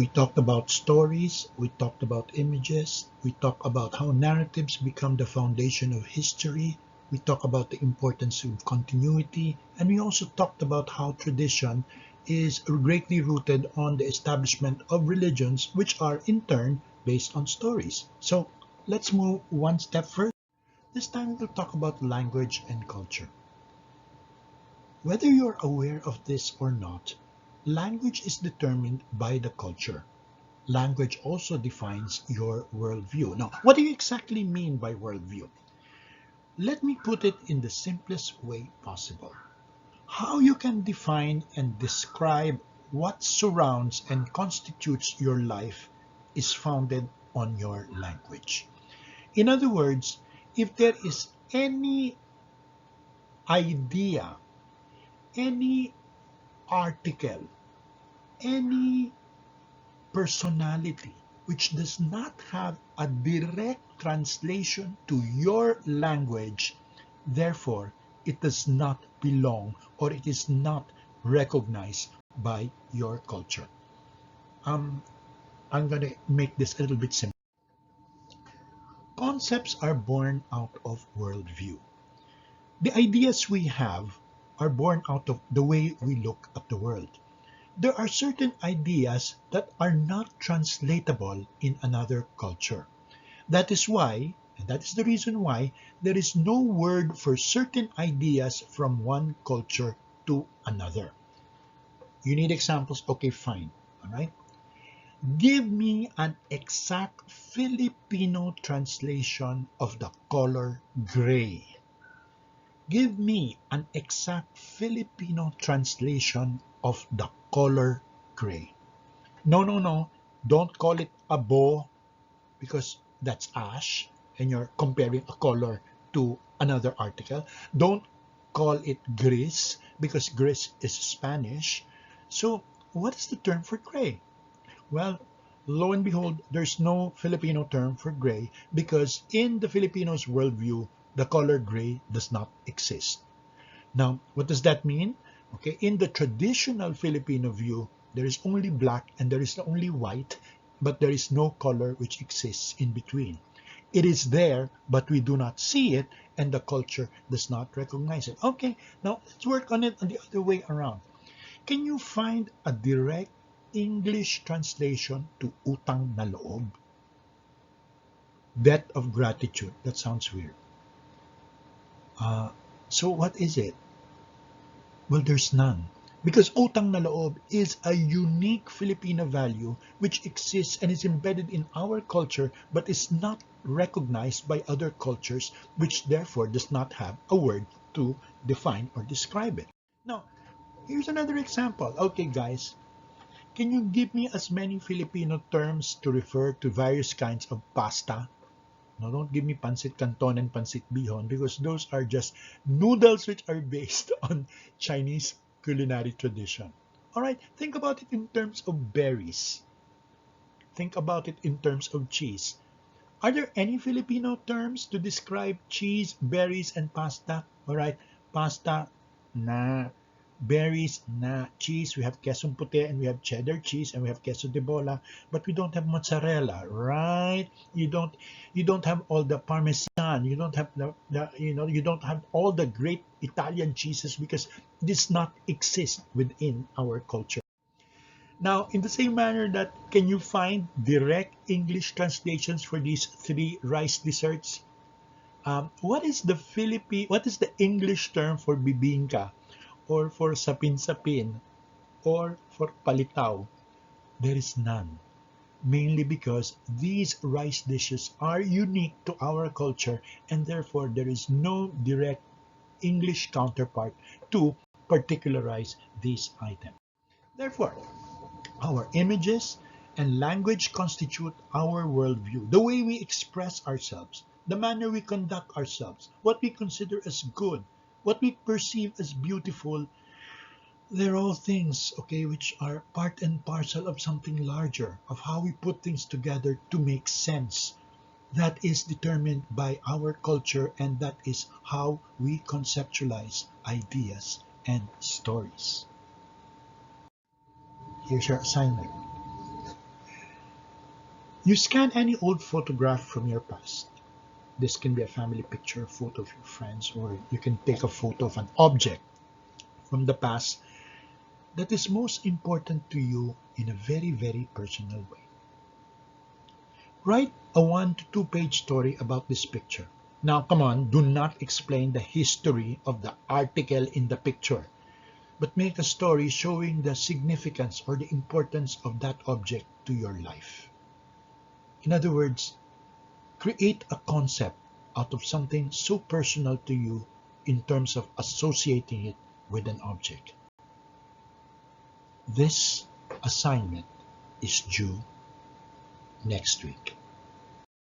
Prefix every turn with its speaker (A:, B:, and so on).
A: We talked about stories, we talked about images, we talked about how narratives become the foundation of history, we talked about the importance of continuity, and we also talked about how tradition is greatly rooted on the establishment of religions, which are in turn based on stories. So let's move one step further. This time we'll talk about language and culture. Whether you're aware of this or not, language is determined by the culture. Language also defines your worldview. Now, what do you exactly mean by worldview? Let me put it in the simplest way possible. How you can define and describe what surrounds and constitutes your life is founded on your language. In other words, if there is any idea, any article, any personality which does not have a direct translation to your language, therefore it does not belong or it is not recognized by your culture. I'm going to make this a little bit simple. Concepts are born out of worldview. The ideas we have are born out of the way we look at the world. There are certain ideas that are not translatable in another culture. That is why, and that is the reason why, there is no word for certain ideas from one culture to another. You need examples? Okay, fine. All right. Give me an exact Filipino translation of the color gray. Give me an exact Filipino translation of the color gray. No, no, no. Don't call it a bow because that's ash and you're comparing a color to another article. Don't call it gris because gris is Spanish. So, what is the term for gray? Well, lo and behold, there's no Filipino term for gray because in the Filipinos' worldview, the color gray does not exist. Now, what does that mean? Okay, in the traditional Filipino view, there is only black and there is only white, but there is no color which exists in between. It is there, but we do not see it, and the culture does not recognize it. Okay, now let's work on it on the other way around. Can you find a direct English translation to utang na loob? Debt of gratitude. That sounds weird. So what is it? Well, there's none. Because utang na loob is a unique Filipino value which exists and is embedded in our culture but is not recognized by other cultures, which therefore does not have a word to define or describe it. Now, here's another example. Okay, guys, can you give me as many Filipino terms to refer to various kinds of pasta? No, don't give me pancit canton and pancit bihon because those are just noodles which are based on Chinese culinary tradition. All right, think about it in terms of berries. Think about it in terms of cheese. Are there any Filipino terms to describe cheese, berries, and pasta? All right, pasta, na. Berries, na. Cheese, we have queso puti and we have cheddar cheese and we have queso de bola, but we don't have mozzarella, right? You don't have all the parmesan. You don't have you don't have all the great Italian cheeses because this not exist within our culture. Now, in the same manner that can you find direct English translations for these three rice desserts? What is the English term for bibingka or for sapin-sapin or for palitaw? There is none. Mainly because these rice dishes are unique to our culture and therefore there is no direct English counterpart to particularize these items. Therefore, our images and language constitute our worldview, the way we express ourselves, the manner we conduct ourselves, what we consider as good, what we perceive as beautiful. They're all things, okay, which are part and parcel of something larger, of how we put things together to make sense. That is determined by our culture, and that is how we conceptualize ideas and stories. Here's your assignment. You scan any old photograph from your past. This can be a family picture, a photo of your friends, or you can take a photo of an object from the past that is most important to you in a very, very personal way. Write a 1 to 2 page story about this picture. Now, come on, do not explain the history of the article in the picture, but make a story showing the significance or the importance of that object to your life. In other words, create a concept out of something so personal to you in terms of associating it with an object. This assignment is due next week.